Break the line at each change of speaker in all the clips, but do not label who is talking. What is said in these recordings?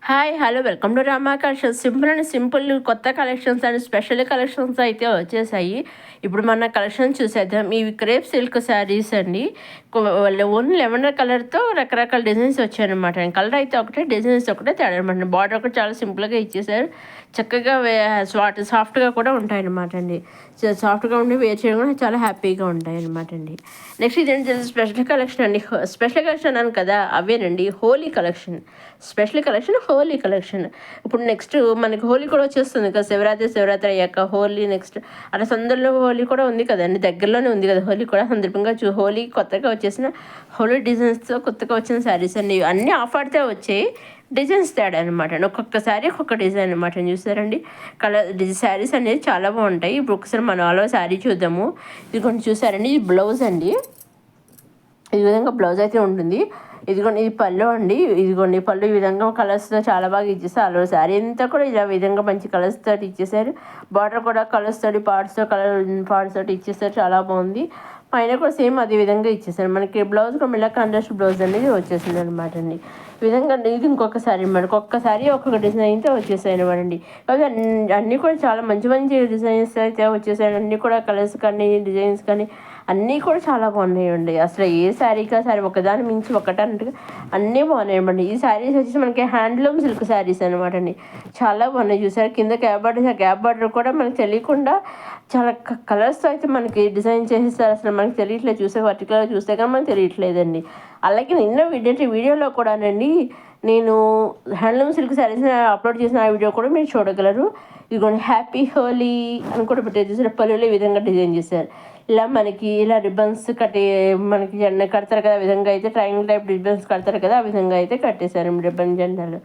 Hi hello welcome to Rama collections. Simple కొత్త collections and special collections అయితే వచ్చేసాయి. ఇప్పుడు మన కలెక్షన్ చూసేద్దాం. ఇవి క్రేప్ సిల్క్ శారీస్ అండి. ఓన్లీ లెవెండర్ కలర్తో రకరకాల డిజైన్స్ వచ్చాయన్నమాట. కలర్ అయితే ఒకటే, డిజైన్స్ ఒకటే తేడా అనమాట. బార్డర్ కూడా చాలా సింపుల్గా ఇచ్చేసారు. చక్కగా సాఫ్ట్గా కూడా ఉంటాయన్నమాట అండి. సాఫ్ట్గా ఉండి వేర్ చేయడం కూడా చాలా హ్యాపీగా ఉంటాయి అనమాట అండి. నెక్స్ట్ ఇదేంటి స్పెషల్ కలెక్షన్ అండి. స్పెషల్ కలెక్షన్ అన్నాను కదా, అవేనండి Holi collection. Special collection Holi collection. ఇప్పుడు నెక్స్ట్ మనకి హోలీ కూడా వచ్చేస్తుంది కదా, శివరాత్రి అయ్యాక హోలీ నెక్స్ట్ అలా సందర్లో హోలీ కూడా ఉంది కదండి, దగ్గరలోనే ఉంది కదా హోలీ కూడా. సందర్భంగా హోలీ కొత్తగా వచ్చేసిన హోలీ డిజైన్స్తో కొత్తగా వచ్చిన శారీస్ అండి. అన్నీ ఆఫర్తో వచ్చాయి, డిజైన్స్ తేడా అనమాట. ఒక్కొక్క శారీ ఒక్కొక్క డిజైన్ అనమాట. చూసారండి కలర్ శారీస్ అనేది చాలా బాగుంటాయి. ఇప్పుడు ఒకసారి మనం అలా శారీ చూద్దాము. ఇది కొంచెం చూసారండి, ఇది బ్లౌజ్ అండి. ఈ విధంగా బ్లౌజ్ అయితే ఉంటుంది. ఇదిగోండి ఇది పళ్ళు అండి. ఇదిగోండి పళ్ళు ఈ విధంగా కలర్స్తో చాలా బాగా ఇచ్చేసారు. అలా శారీ అంతా కూడా ఇలా విధంగా మంచి కలర్స్ తోటి ఇచ్చేసారు. బార్డర్ కూడా కలర్స్ తోటి పార్ట్స్ తోటి ఇచ్చేసారు, చాలా బాగుంది. పైన కూడా సేమ్ అదే విధంగా ఇచ్చేసారు. మనకి బ్లౌజ్ కూడా మిల్ల కాంట్రాస్ట్ బ్లౌజ్ అనేది వచ్చేసింది అనమాట అండి. ఈ విధంగా ఇది ఇంకొక శారీ అనమాట. ఒక్కొక్క శారీ ఒక్కొక్క డిజైన్తో వచ్చేసాయి అనమాట అండి. కాబట్టి అన్నీ కూడా చాలా మంచి మంచి డిజైన్స్ అయితే వచ్చేసాయి. అన్నీ కూడా కలర్స్ కానీ డిజైన్స్ కానీ అన్నీ కూడా చాలా బాగున్నాయండి. అసలు ఏ శారీకా శారీ ఒకదాని మించి ఒకటి అన్నట్టుగా అన్నీ బాగున్నాయండి. ఈ శారీస్ వచ్చేసి మనకి హ్యాండ్లూమ్ సిల్క్ శారీస్ అనమాట అండి. చాలా బాగున్నాయి. చూసారు కింద గ్యాప్ బార్డర్ కూడా మనకి తెలియకుండా చాలా కలర్స్తో అయితే మనకి డిజైన్ చేసేస్తారు. అసలు మనకి తెలియట్లేదు, చూసే పర్టికులర్గా చూస్తే కానీ మనకి తెలియట్లేదండి. అలాగే నిన్న వీడియోలో కూడానండి నేను హ్యాండ్లూమ్ సిల్క్ శారీస్ అప్లోడ్ చేసిన ఆ వీడియో కూడా మీరు చూడగలరు. ఇదిగోండి హ్యాపీ హోలీ అని కూడా పెట్టారు. చూసిన పల్లెలు ఈ విధంగా డిజైన్ చేశారు. ఇలా మనకి ఇలా రిబ్బన్స్ మనకి జెండా కడతారు కదా, ఆ విధంగా అయితే ట్రయాంగిల్ టైప్ రిబ్బన్స్ కడతారు కదా, ఆ విధంగా అయితే కట్టేశారు రిబ్బన్ జెండాలు.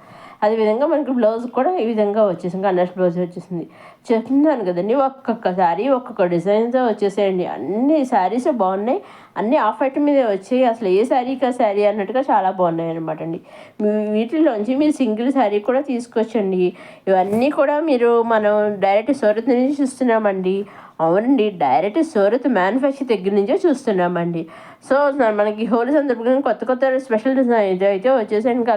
అదేవిధంగా మనకి బ్లౌజ్ కూడా ఈ విధంగా వచ్చేసింది, కన్నర్స్ బ్లౌజ్ వచ్చేసింది. చెప్తున్నాను కదండి, ఒక్కొక్క శారీ ఒక్కొక్క డిజైన్తో వచ్చేసేయండి. అన్ని శారీస్ బాగున్నాయి, అన్ని ఆఫ్ ఐటమ్ మీదే వచ్చాయి. అసలు ఏ శారీకా శారీ అన్నట్టుగా చాలా బాగున్నాయి అనమాట అండి. వీటిలోంచి మీరు సింగిల్ శారీ కూడా తీసుకొచ్చండి. ఇవన్నీ కూడా మనం డైరెక్ట్ సూరత్ నుంచి చూస్తున్నామండి. అవునండి, డైరెక్ట్ సూరత్ మ్యానుఫ్యాక్చర్ దగ్గర నుంచే చూస్తున్నామండి. సో మనకి హోలీ సందర్భంగా కొత్త స్పెషల్ డిజైన్ అయితే వచ్చేసాయి. ఇంకా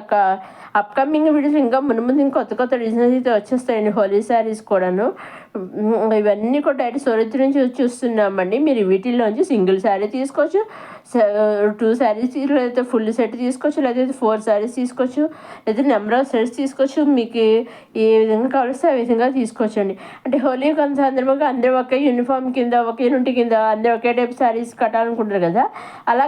అప్కమింగ్ వీడియోస్ ఇంకా ముందు కొత్త డిజైన్స్ అయితే వచ్చేస్తాయండి హోలీ శారీస్ కూడాను. ఇవన్నీ కూడా డైరెక్ట్ సూరత్ నుంచి చూస్తున్నామండి. మీరు వీటిల్లోంచి సింగిల్ శారీ తీసుకోవచ్చు, 2 శారీస్, లేకపోతే ఫుల్ సెట్ తీసుకోవచ్చు, లేకపోతే 4 శారీస్ తీసుకోవచ్చు, లేదా నెంబర్ ఆఫ్ సెట్స్ తీసుకోవచ్చు. మీకు ఏ విధంగా కావలిస్తే ఆ విధంగా తీసుకోవచ్చు అండి. అంటే హోలీ సందర్భంగా అందరూ ఒకే యూనిఫామ్ కింద, ఒకే నుండి కింద అందరూ ఒకే టైప్ శారీస్ కట్టాలనుకుంటారు కదా, అలా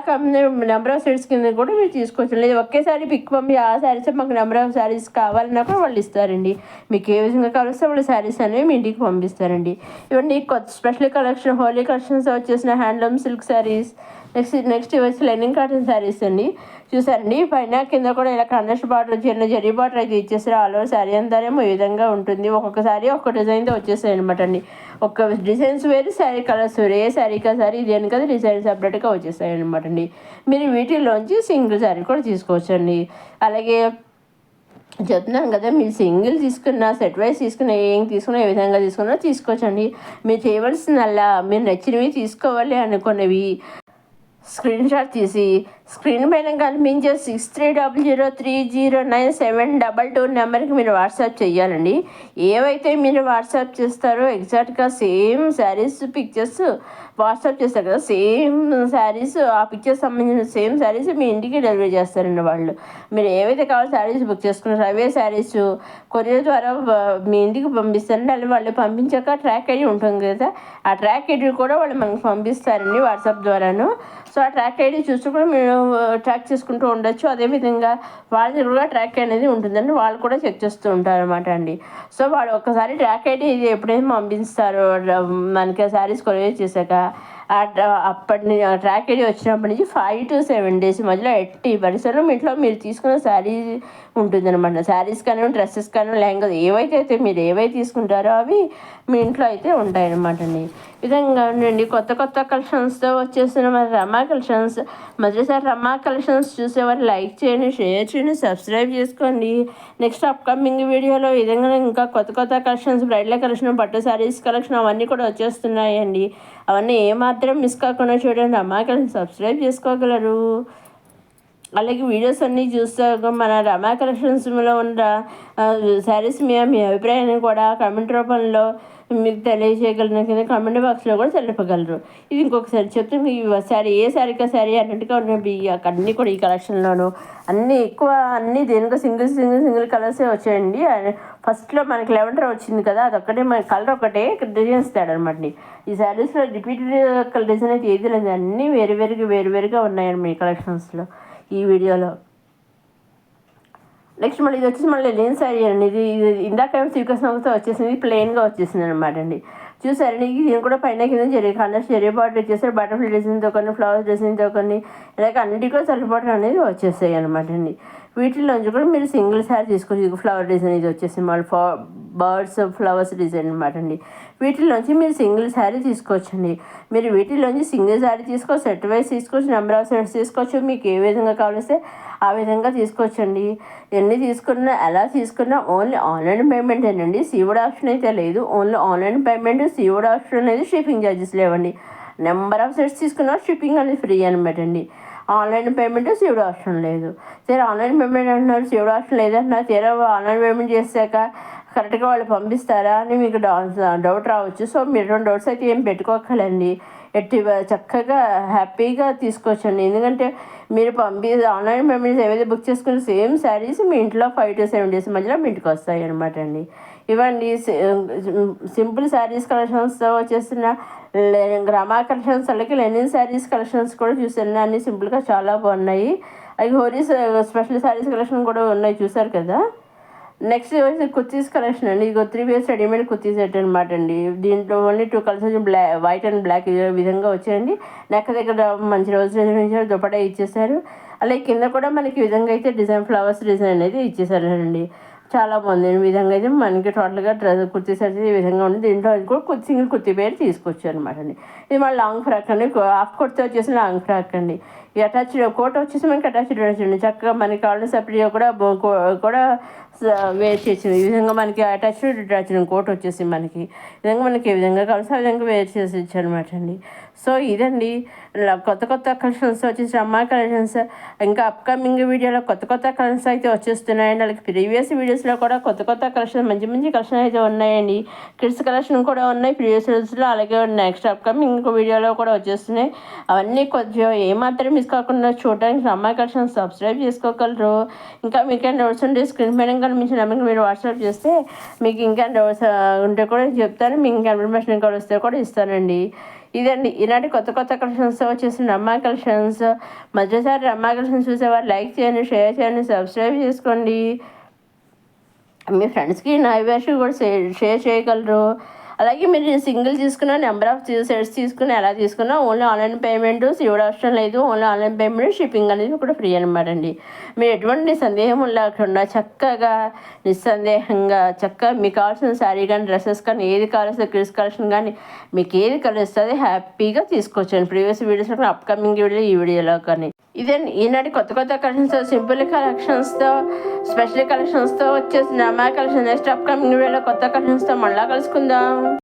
నెంబర్ ఆఫ్ సెట్స్ కింద కూడా మీరు తీసుకోవచ్చు. లేదా ఒకేసారి పిక్ పంపి ఆ శారీస్ మాకు నెంబర్ ఆఫ్ శారీస్ కావాలన్నా కూడా వాళ్ళు ఇస్తారండి. మీకు ఏ విధంగా కావలిస్తే వాళ్ళు శారీస్ అనేవి మీ ఇంటికి పంపిస్తారండి. ఇవన్నీ కొత్త స్పెషల్ కలెక్షన్ హోలీ కలెక్షన్స్ వచ్చేసిన హ్యాండ్లూమ్ సిల్క్ శారీస్. నెక్స్ట్ వచ్చి లెనిన్ కాటన్ శారీస్ అండి. చూసారండి పైన కింద కూడా ఇలా కాంట్రాస్ట్ బార్డర్ చిన్న జరీ బార్డర్ అయితే ఇచ్చేసారు. ఆల్ ఓవర్ శారీ అంతానేమో ఈ విధంగా ఉంటుంది. ఒక్కొక్క శారీ ఒక్కొక్క డిజైన్తో వచ్చేసాయి అనమాట అండి. ఒక డిజైన్స్ వేరు, శారీ కలర్స్ వేరు. ఏ శారీకా శారీ దేని కదా డిజైన్ సపరేట్గా వచ్చేసాయి అనమాట అండి. మీరు వీటిల్లోంచి సింగిల్ శారీ కూడా తీసుకోవచ్చు అండి. అలాగే చెప్తున్నాను కదా, మీరు సింగిల్ తీసుకున్న, సెట్ వైజ్ తీసుకున్న, ఏం తీసుకున్నా ఏ విధంగా తీసుకున్నా తీసుకోవచ్చండి. మీరు చేయవలసిందల్లా మీరు నచ్చినవి తీసుకోవాలి అనుకున్నవి స్క్రీన్ షాట్ తీసి స్క్రీన్ పైన కనిపించే 6300309722 నెంబర్కి మీరు వాట్సాప్ చేయాలండి. ఏవైతే మీరు వాట్సాప్ చేస్తారో ఎగ్జాక్ట్గా సేమ్ శారీస్ పిక్చర్స్ వాట్సాప్ చేస్తారు కదా, సేమ్ శారీస్ ఆ పిక్చర్స్ సంబంధించిన సేమ్ శారీస్ మీ ఇంటికి డెలివరీ చేస్తారండి వాళ్ళు. మీరు ఏవైతే కావాలో శారీస్ బుక్ చేసుకున్నారో అవే శారీస్ కొరియర్ ద్వారా మీ ఇంటికి పంపిస్తారండి. అలా వాళ్ళు పంపించాక ట్రాక్ ఐడి ఉంటుంది కదా, ఆ ట్రాక్ ఐడి కూడా వాళ్ళు మనకు పంపిస్తారండి వాట్సాప్ ద్వారాను. సో ఆ ట్రాక్ ఐడి చూస్తూ కూడా మీరు ట్రాక్ చేసుకుంటూ ఉండొచ్చు. అదేవిధంగా వాళ్ళ దగ్గర కూడా ట్రాక్ అనేది ఉంటుందండి, వాళ్ళు కూడా చెక్ చేస్తూ ఉంటారు అనమాట అండి. సో వాళ్ళు ఒక్కసారి ట్రాక్ ఐడి ఎప్పుడైతే పంపిస్తారో మనకి శారీస్ కొరియర్ చేశాక అప్పటి ట్రాక్ ఐడి వచ్చినప్పటి నుంచి 5 to 7 days మధ్యలో ఎట్టి పరిసరం ఇంట్లో మీరు తీసుకున్న శారీ ఉంటుందన్నమాట. శారీస్ కానీ డ్రెస్సెస్ కానీ లెహంగా మీరు ఏవైతే తీసుకుంటారో అవి మీ ఇంట్లో అయితే ఉంటాయన్నమాట అండి. విధంగా ఉండండి కొత్త కలెక్షన్స్తో వచ్చేసిన మన రమా కలెక్షన్స్. మొదటిసారి రమా కలెక్షన్స్ చూసేవారు లైక్ చేయండి, షేర్ చేయండి, సబ్స్క్రైబ్ చేసుకోండి. నెక్స్ట్ అప్కమింగ్ వీడియోలో విధంగా ఇంకా కొత్త కలెక్షన్స్, బ్రైడల్ కలెక్షన్, పట్టు శారీస్ కలెక్షన్ అవన్నీ కూడా వచ్చేస్తున్నాయండి. అవన్నీ ఏమాత్రం మిస్ కాకుండా చూడండి. రమా కలెక్షన్ సబ్స్క్రైబ్ చేసుకోగలరు. అలాగే వీడియోస్ అన్నీ చూస్తాక మన రమా కలెక్షన్స్లో ఉన్న శారీస్ మీద మీ అభిప్రాయాన్ని కూడా కామెంట్ రూపంలో మీకు తెలియజేయగలిగిన కింద కామెంట్ బాక్స్లో కూడా తెలపగలరు. ఇది ఇంకొకసారి చెప్తే మీ శారీ ఏ శారీకా శారీ అన్నట్టుగా ఉన్నాయి అన్నీ కూడా ఈ కలెక్షన్లోనూ అన్నీ ఎక్కువ అన్నీ దేనికో సింగిల్ కలర్సే వచ్చాయండి. ఫస్ట్లో మనకి లెవెండర్ వచ్చింది కదా, అదొక్కటే మన కలర్ ఒకటే డిజైన్స్ తేడనమాట. ఈ శారీస్లో రిపీటెడ్ డిజైన్ అయితే ఏది లేదు, అన్నీ వేరువేరుగా ఉన్నాయండి మీ కలెక్షన్స్లో ఈ వీడియోలో. నెక్స్ట్ మళ్ళీ ఇది వచ్చేసి మళ్ళీ లేని శారీ అండి. ఇది ఇందాక శ్రీకృష్ణతో వచ్చేసింది, ప్లెయిన్గా వచ్చేసింది అనమాట అండి. చూసారండి, దీని కూడా పైన కింద చెరీ బార్డర్ వచ్చేసారు, బటర్ఫ్లై డిజైన్తో కొన్ని, ఫ్లవర్స్ డిజైన్తో కొన్ని, ఇలాగ అన్నిటికీ సెల్ఫ్ బార్డర్ అనేది వచ్చేసాయి అనమాట అండి. వీటిలోంచి కూడా మీరు సింగిల్ శారీ తీసుకోవచ్చు. ఫ్లవర్ డిజైన్ ఇది వచ్చేసి మళ్ళీ బర్డ్స్ ఫ్లవర్స్ డిజైన్ అనమాట అండి. వీటిలోంచి మీరు సింగిల్ శారీ తీసుకోవచ్చండి. మీరు వీటిలోంచి సింగిల్ శారీ తీసుకోవచ్చు, సెట్ వైజ్ తీసుకోవచ్చు, నెంబర్ ఆఫ్ సెట్స్ తీసుకోవచ్చు, మీకు ఏ విధంగా కావలిస్తే ఆ విధంగా తీసుకోవచ్చండి. ఎన్ని తీసుకున్నా ఎలా తీసుకున్నా ఓన్లీ ఆన్లైన్ పేమెంట్ ఏనండి, సీవుడ్ ఆప్షన్ అయితే లేదు. Only online payment, Seawood option అనేది, షిప్పింగ్ ఛార్జెస్ లేవండి. నెంబర్ ఆఫ్ సెట్స్ తీసుకున్నా షిప్పింగ్ అనేది ఫ్రీ అనమాట అండి. ఆన్లైన్ పేమెంట్ సీవుడ్ ఆప్షన్ లేదు. సరే ఆన్లైన్ పేమెంట్ అంటున్నారు, సీవుడ్ ఆప్షన్ లేదంటున్నారు. తీరా ఆన్లైన్ పేమెంట్ చేశాక కరెక్ట్గా వాళ్ళు పంపిస్తారా అని మీకు డౌట్ రావచ్చు. సో మీరు రెండు డౌట్స్ అయితే ఏం పెట్టుకోకలండి, చక్కగా హ్యాపీగా తీసుకోవచ్చండి. ఎందుకంటే మీరు ఆన్లైన్ పేమెంట్స్ ఏవైతే బుక్ చేసుకున్న సేమ్ శారీస్ మీ ఇంట్లో 5 to 7 days మధ్యలో మీ ఇంటికి వస్తాయి అనమాట అండి. ఇవ్వండి సింపుల్ శారీస్ కలెక్షన్స్తో వచ్చేసిన రమా కలెక్షన్స్, అలాగే లెనిన్ శారీస్ కలెక్షన్స్ కూడా చూసాను. అన్నీ సింపుల్గా చాలా బాగున్నాయి. అలాగే హోరీస్ స్పెషల్ శారీస్ కలెక్షన్ కూడా ఉన్నాయి, చూసారు కదా. నెక్స్ట్ వచ్చి కుర్తీస్ కలెక్షన్ అండి. ఇది 3 piece రెడీమేడ్ కుర్తీ సెట్ అనమాట అండి. దీంట్లో ఓన్లీ 2 కలర్స్ వచ్చి వైట్ అండ్ బ్లాక్ ఈ విధంగా వచ్చాయండి. నెక్ దగ్గర మంచి రోజు ఇచ్చారు, దుపట్టా ఇచ్చేసారు. అలాగే కింద కూడా మనకి ఈ విధంగా అయితే డిజైన్ ఫ్లవర్స్ డిజైన్ అనేది ఇచ్చేసారండి. చాలా బాగుంది. ఈ విధంగా అయితే మనకి టోటల్గా కుర్తీ సెట్ ఈ విధంగా ఉంది. దీంట్లో కూడా సింగిల్ కుర్తీ పేరు తీసుకొచ్చారు అనమాట అండి. ఇది మన లాంగ్ ఫ్రాక్ అండి, హాఫ్ కుర్తీ వచ్చేసి లాంగ్ ఫ్రాక్ అండి. ఈ అటాచ్డ్ కోట్ వచ్చేసి మనకి అటాచ్డ్ అండి. చక్కగా మనకి కావాల్సిన సపరేట్గా కూడా వేర్ చేసింది. ఈ విధంగా మనకి అటాచ్డ్ కోట్ వచ్చేసి మనకి ఈ విధంగా మనకి ఏ విధంగా కావాల్సి ఆ విధంగా వేర్ చేసి ఇచ్చారనమాట అండి. సో ఇదండి కొత్త కలెక్షన్స్ వచ్చేసి అమ్మాయి కలెక్షన్స్. ఇంకా అప్కమింగ్ వీడియోలో కొత్త కలెక్షన్స్ అయితే వచ్చేస్తున్నాయండి. అలాగే ప్రీవియస్ వీడియోస్లో కూడా కొత్త కలెక్షన్ మంచి కలెక్షన్ అయితే ఉన్నాయండి. కిడ్స్ కలెక్షన్ కూడా ఉన్నాయి ప్రీవియస్ వీడియోస్లో, అలాగే నెక్స్ట్ అప్కమింగ్ వీడియోలో కూడా వచ్చేస్తున్నాయి. అవన్నీ కొంచెం ఏమాత్రం మిస్ కాకుండా చూడడానికి అమ్మాయి కలెక్షన్ సబ్స్క్రైబ్ చేసుకోగలరు. ఇంకా మీకు డౌట్స్ ఉంటే స్క్రీన్ పైన కనిపించిన నెంబర్కి మీరు వాట్సాప్ చేస్తే మీకు ఇంకా డౌట్స్ ఉంటే కూడా చెప్తాను. మీకు ఇంకా ఇన్ఫర్మేషన్ కూడా వస్తే కూడా ఇస్తానండి. ఇదండి ఈనాటి కొత్త కలెక్షన్స్ వచ్చేసిన అమ్మాయి కలెక్షన్స్. మధ్యసారి అమ్మాయి కలెక్షన్స్ చూసేవారు లైక్ చేయండి, షేర్ చేయండి, సబ్స్క్రైబ్ చేసుకోండి. మీ ఫ్రెండ్స్కి నా వ్యూవర్స్కి కూడా షేర్ చేయగలరు. అలాగే మీరు సింగిల్ తీసుకున్న నెంబర్ ఆఫ్ సెట్స్ తీసుకుని ఎలా తీసుకున్నా only online payment Seawood option లేదు. ఓన్లీ ఆన్లైన్ పేమెంట్, షిప్పింగ్ అనేది కూడా ఫ్రీ అనమాట అండి. మీరు ఎటువంటి సందేహం లేకుండా చక్కగా నిస్సందేహంగా మీకు కావాల్సిన శారీ కానీ డ్రెస్సెస్ కానీ ఏది కావాల్సిన కిడ్స్ కలెక్షన్ కానీ మీకు ఏది కలుస్తుంది హ్యాపీగా తీసుకోవచ్చండి. ప్రీవియస్ వీడియోస్లో అప్కమింగ్ వీడియో ఈ వీడియోలో కానీ ఇదండి ఈనాటి కొత్త కలెక్షన్స్, సింపుల్ కలెక్షన్స్తో స్పెషల్ కలెక్షన్స్తో వచ్చేసిన అమ్మాయి కలెక్షన్. నెక్స్ట్ అప్కమింగ్ వీడియోలో కొత్త కలెక్షన్స్తో మళ్ళీ కలుసుకుందాం.